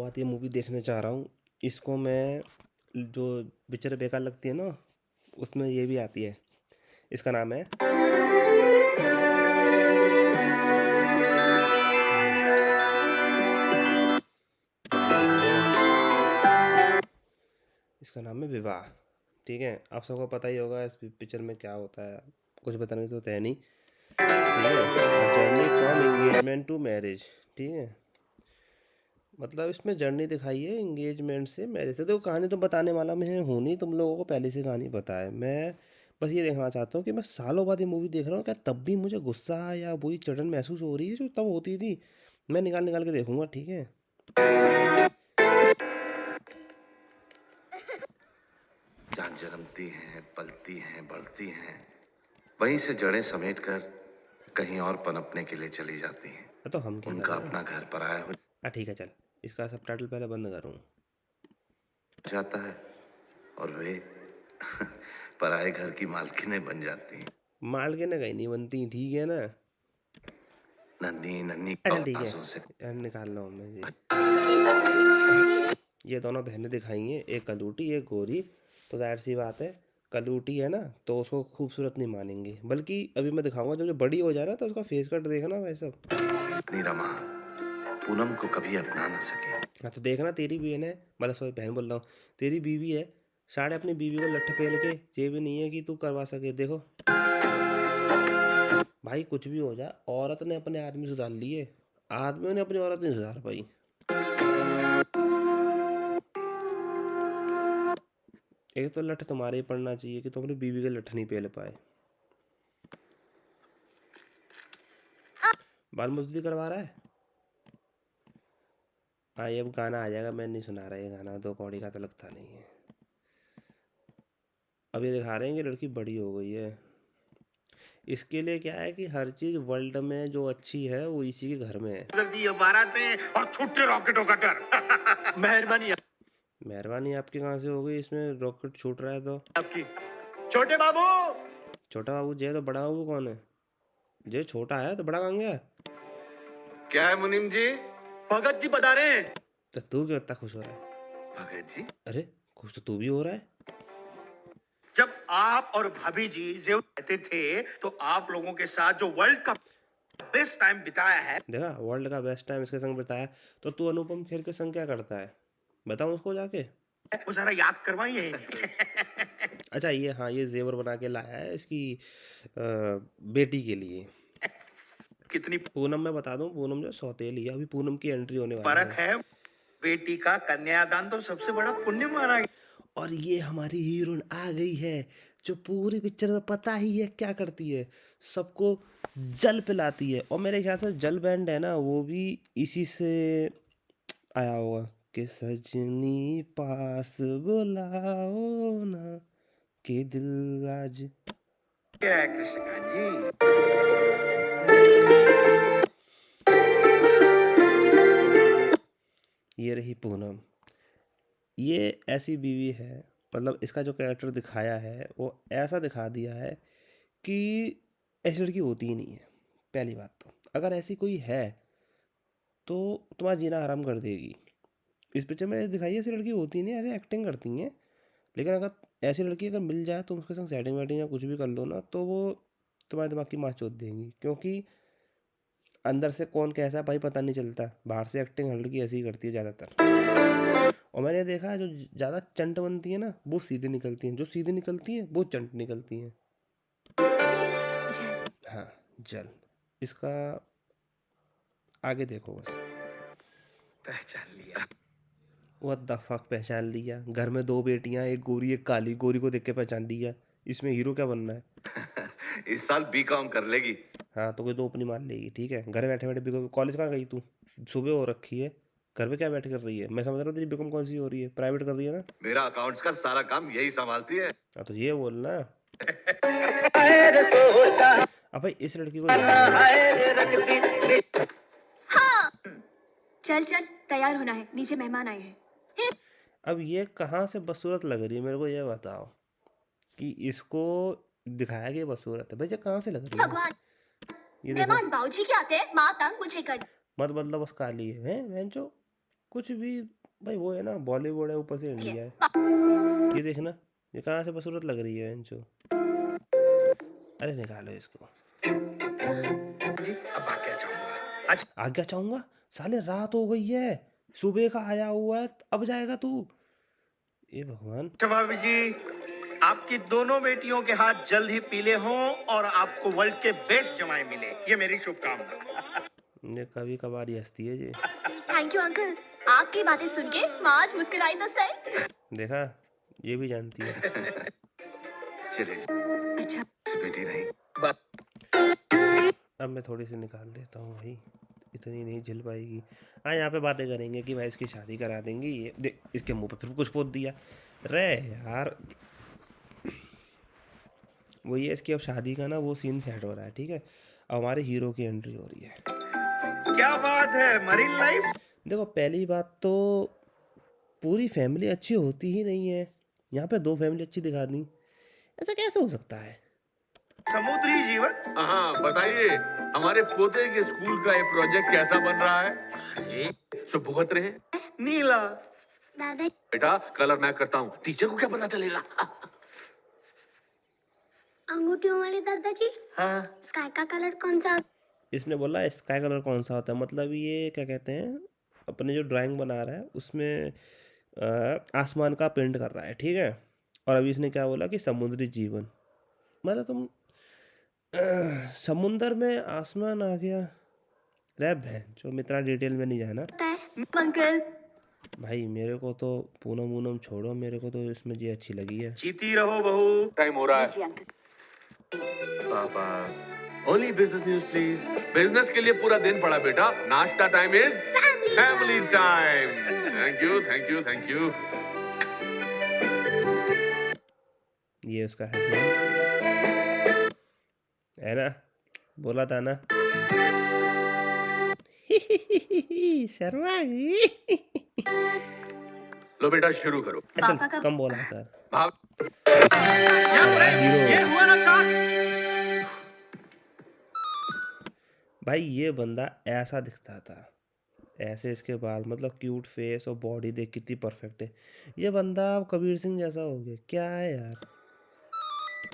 बात ये मूवी देखने जा रहा हूँ। इसको मैं जो पिक्चर बेकार लगती है ना, उसमें ये भी आती है। इसका नाम है इसका नाम है विवाह। ठीक है, आप सबको पता ही होगा इस पिक्चर में क्या होता है। कुछ बताने की जरूरत है नहीं। ठीक है, journey from engagement to marriage. ठीक है, मतलब इसमें जर्नी दिखाई है एंगेजमेंट से मैरिज से। देखो, कहानी तो बताने वाला मैं हूँ नहीं, तुम लोगों को पहले से कहानी पता है। मैं बस ये देखना चाहता हूँ कि मैं सालों बाद ये मूवी देख रहा हूँ, क्या तब भी मुझे गुस्सा या वही चढ़न महसूस हो रही है जो तब होती थी। मैं निकाल निकाल के देखूंगा, ठीक है। जहाँ जन्मती हैं, पलती हैं, बढ़ती हैं, वहीं से जड़ें समेटकर कहीं और पनपने के लिए चली जाती हैं। तो हम क्या कर उनका रहे हैं। अपना घर पराया हो हाँ ठीक है, चल इसका सबटाइटल पहले बंद करूँ। जाता है और वे पराए घर की मालकिनें बन जाती हैं। मालकिन कहीं नहीं बनती, ठीक है ना। नन्ही नन्ही चल ठीक है, आवाजों से यार निकाल रहा हूँ मैं जी। ये दोनों बहनें दिखाई हैं, एक कलूटी एक गोरी। तो जाहिर सी बात है, कलूटी है ना तो उसको खूबसूरत नहीं मानेंगे, बल्कि अभी मैं दिखाऊंगा जब ये बड़ी हो जाए ना तो उसका फेस कट देखना वैसा। इतनी रमा पूनम को कभी अपना न सकी। हाँ तो देखना, तेरी बहन है, मतलब सॉरी बहन बोल रहा हूँ, तेरी बीवी है। साढ़े अपनी बीवी को लठ पेल के, ये भी नहीं है कि तू करवा सके। देखो भाई, कुछ भी हो जाए, औरत ने अपने आदमी सुधार लिए, आदमियों ने अपनी औरत नहीं सुधार पाई। एक तो लठ तुम्हारे ही पड़ना चाहिए कि तुम अपनी बीवी के लठ नहीं पेल पाए। बाल मजदूरी करवा रहा है। हाँ ये अब गाना आ जाएगा, मैं नहीं सुना रहा ये गाना, दो कौड़ी का तो लगता नहीं है। अब ये दिखा रहे हैं कि लड़की बड़ी हो गई है। इसके लिए क्या है कि हर चीज वर्ल्ड में जो अच्छी है वो इसी के घर में है। बारात में और छुट्टे रॉकेटों का डर। मेहरबानी मेहरबानी आपकी कहाँ से हो गई, इसमें रॉकेट छूट रहा है तो। आपकी। छोटे बाबू, छोटा बाबू जय तो बड़ा बाबू कौन है। जय छोटा है तो बड़ा कहाँ गया। क्या है मुनीम जी? भगत जी बता रहे हैं। तो तू क्यों इतना खुश हो रहा है। भगत जी अरे खुश तो तू भी हो रहा है। जब आप और भाभी जी जेवर रहते थे तो आप लोगों के साथ जो वर्ल्ड का बेस्ट टाइम बिताया है, देखा, वर्ल्ड का बेस्ट टाइम इसके संग बिताया। तो तू अनुपम खेर के संग क्या करता है, बताऊं उसको जाके। वो जरा याद करवाइए। अच्छा ये, हाँ ये जेवर बना के लाया है इसकी बेटी के लिए। कितनी पूनम में बता दूं, पूनम जो सौतेली है, अभी पूनम की एंट्री होने वाली फर्क है। बेटी का कन्यादान तो सबसे बड़ा पुण्य माना गया। और ये हमारी हीरोइन आ गई है, जो पूरी पिक्चर में पता ही है क्या करती है, सबको जल पिलाती है। और मेरे ख्याल से जल बैंड है ना, वो भी इसी से आया होगा कि सजनी पास बुलाओ ना, कि दिल आज। क्या है कृष्णकांत जी? ये रही पूनम। ये ऐसी बीवी है, मतलब इसका जो कैरेक्टर दिखाया है वो ऐसा दिखा दिया है कि ऐसी लड़की होती ही नहीं है। पहली बात तो, अगर ऐसी कोई है तो तुम्हारा जीना आराम कर देगी। इस पिक्चर में दिखाई है ऐसी लड़की होती नहीं है, ऐसे एक्टिंग करती हैं। लेकिन अगर ऐसी लड़की अगर मिल जाए तो उसके संग सेटिंग वेटिंग या कुछ भी कर लो ना, तो वो तुम्हारे दिमाग की माँ चोद देंगी। क्योंकि अंदर से कौन कैसा है भाई पता नहीं चलता, बाहर से एक्टिंग हर लड़की ऐसी ही करती है ज़्यादातर। और मैंने देखा है जो ज़्यादा चंट बनती है ना वो सीधी निकलती हैं, जो सीधी निकलती हैं वो चंट निकलती हैं। हाँ, जल। इसका आगे देखो बस। पहचान लिया। व्हाट द फक, पहचान लिया। घर में दो बेटियां, एक गोरी एक काली, गोरी को देख के पहचान लिया। इसमें हीरो क्या बनना है। इस साल बीकॉम कर लेगी। हाँ तो कोई दो अपनी मान लेगी, ठीक है। घर बैठे बैठे बीकॉम, कॉलेज कहाँ गई तू, सुबह हो रखी है, घर पे क्या बैठे कर रही है। मैं समझ रहा हूँ तेरी बीकॉम कौन सी हो रही है, प्राइवेट कर रही है ना। मेरा अकाउंट्स का सारा काम यही संभालती है। हाँ तो ये बोलना। अब भाई इस लड़की को देखो। हाँ, चल चल तैयार होना है, नीचे मेहमान आए हैं। अब ये कहाँ से बदसूरत लग रही है, मेरे को ये बताओ कि इसको दिखाया गया बदसूरत है भाई, ये कहाँ से लग रही है। भगवान, ये देखो, मेहमान बाबूजी के आते हैं, माँ तंग मुझे कर। मत बदलो, बस काली है हैं बहन जो। कुछ भी भाई, वो है ना बॉलीवुड है, ऊपर से इंडिया है। ये देखना, ये कहाँ से बसूरत लग रही है इनको। अरे निकालो इसको। जी अब आज्ञा चाहूंगा। अच्छा आज्ञा चाहूंगा? साले रात हो गई है, सुबह का आया हुआ है, अब जाएगा तू? ये भगवान। भाभी जी, आपकी दोनों बेटियों के हाथ जल्द ही पीले हों और आपको वर्ल्ड के बेस्ट जमाई मिले, ये मेरी शुभकामना। ये कभी कभार ही हंसती है ये। थैंक यू अंकल, आपकी बातें सुन के माँ आज मुस्कुराई तो सही। देखा, ये भी जानती है। चले अच्छा बेटी नहीं। अब मैं थोड़ी सी निकाल देता हूँ भाई, इतनी नहीं झेल पाएगी। हाँ, यहाँ पे बातें करेंगे कि भाई इसकी शादी करा देंगे। ये देख, इसके मुंह पे फिर कुछ पोत दिया। रे यार, वो ये इसकी अब शादी का ना वो सीन सेट हो रहा है, ठीक है। अब हमारे हीरो की एंट्री हो रही है। क्या बात है, मरीन लाइफ। देखो, पहली बात तो पूरी फैमिली अच्छी होती ही नहीं है। यहाँ पे 2 फैमिली अच्छी दिखा दी, ऐसा कैसे हो सकता है? समुद्री जीवन। हाँ बताइए, हमारे पोते के स्कूल का ये प्रोजेक्ट कैसा बन रहा है? सब भुगत रहे हैं। नीला। दादा बेटा कलर मैं करता हूँ, टीचर को क्या पता चलेगा? अंगूठियों वाले दादाजी, हाँ स्काई का कलर कौन सा? इसने बोला स्काई कलर कौन सा होता है, मतलब ये क्या कहते हैं, अपने जो ड्राइंग बना रहा है उसमें आसमान का पेंट कर रहा है, ठीक है। और अभी इसने क्या बोला कि समुद्री जीवन, मतलब तुम समुंदर में आसमान आ गया। रे बहन जो, मैं इतना डिटेल में नहीं जाना अंकल भाई मेरे को तो पूनम वूनम छोड़ो, मेरे को तो इसमें जी अच्छी लगी है। जीती रहो बहू। टाइम हो रहा है जी अंकल। पापा। Only business news please. Business के लिए पूरा दिन पड़ा बेटा, नाश्ता time is family time. Thank you thank you thank you. ये उसका हस्बैंड है ना, बोला था ना। शर्मा गई। लो बेटा शुरू करो। चल, पापा का कम बोला था। भाग। हीरो ये हुआ ना काट। भाई, ये बंदा ऐसा दिखता था, ऐसे इसके बाल, मतलब क्यूट फेस और बॉडी देख कितनी परफेक्ट है। ये बंदा अब कबीर सिंह जैसा हो गया, क्या है यार।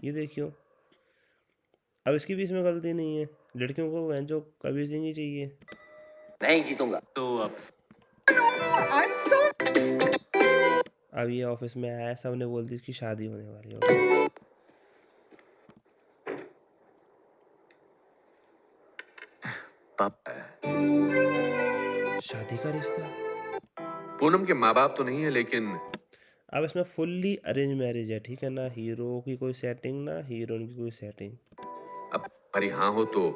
ये देखियो, अब इसकी भी इसमें गलती नहीं है, लड़कियों को वह जो कबीर सिंह ही चाहिए। नहीं जीतूंगा। तो अब अब ये ऑफिस में आया, सबने बोल दी इसकी शादी होने वाली है। पापा शादी का रिश्ता। पूनम के माँ बाप तो नहीं है, लेकिन अब इसमें फुल्ली अरेंज मैरिज है, ठीक है ना। हीरो की कोई सेटिंग ना हीरोइन की कोई सेटिंग। अब अरे हाँ हो तो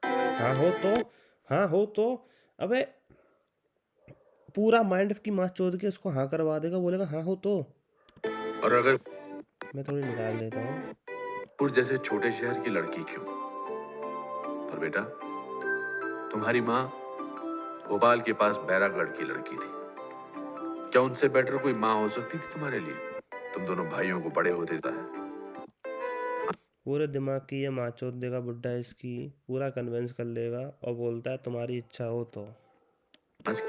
हाँ हो तो, हाँ हो तो, अबे पूरा माइंड की माँ चोद के उसको हाँ करवा देगा, बोलेगा हाँ हो तो। और अगर मैं थोड़ी निकाल देता हूँ। पुर जैसे छोटे शहर की लड़की क्यों? पर बेटा तुम्हारी माँ भोपाल के पास बैरागढ़ की लड़की थी, क्या उनसे बेटर कोई माँ हो सकती थी तुम्हारे लिए? तुम दोनों भाइयों को बड़े होते था। पूरे दिमाग की ये माँ चोद देगा बुड्ढा, इसकी पूरा कन्विंस कर लेगा और बोलता है तुम्हारी इच्छा हो तो। आज के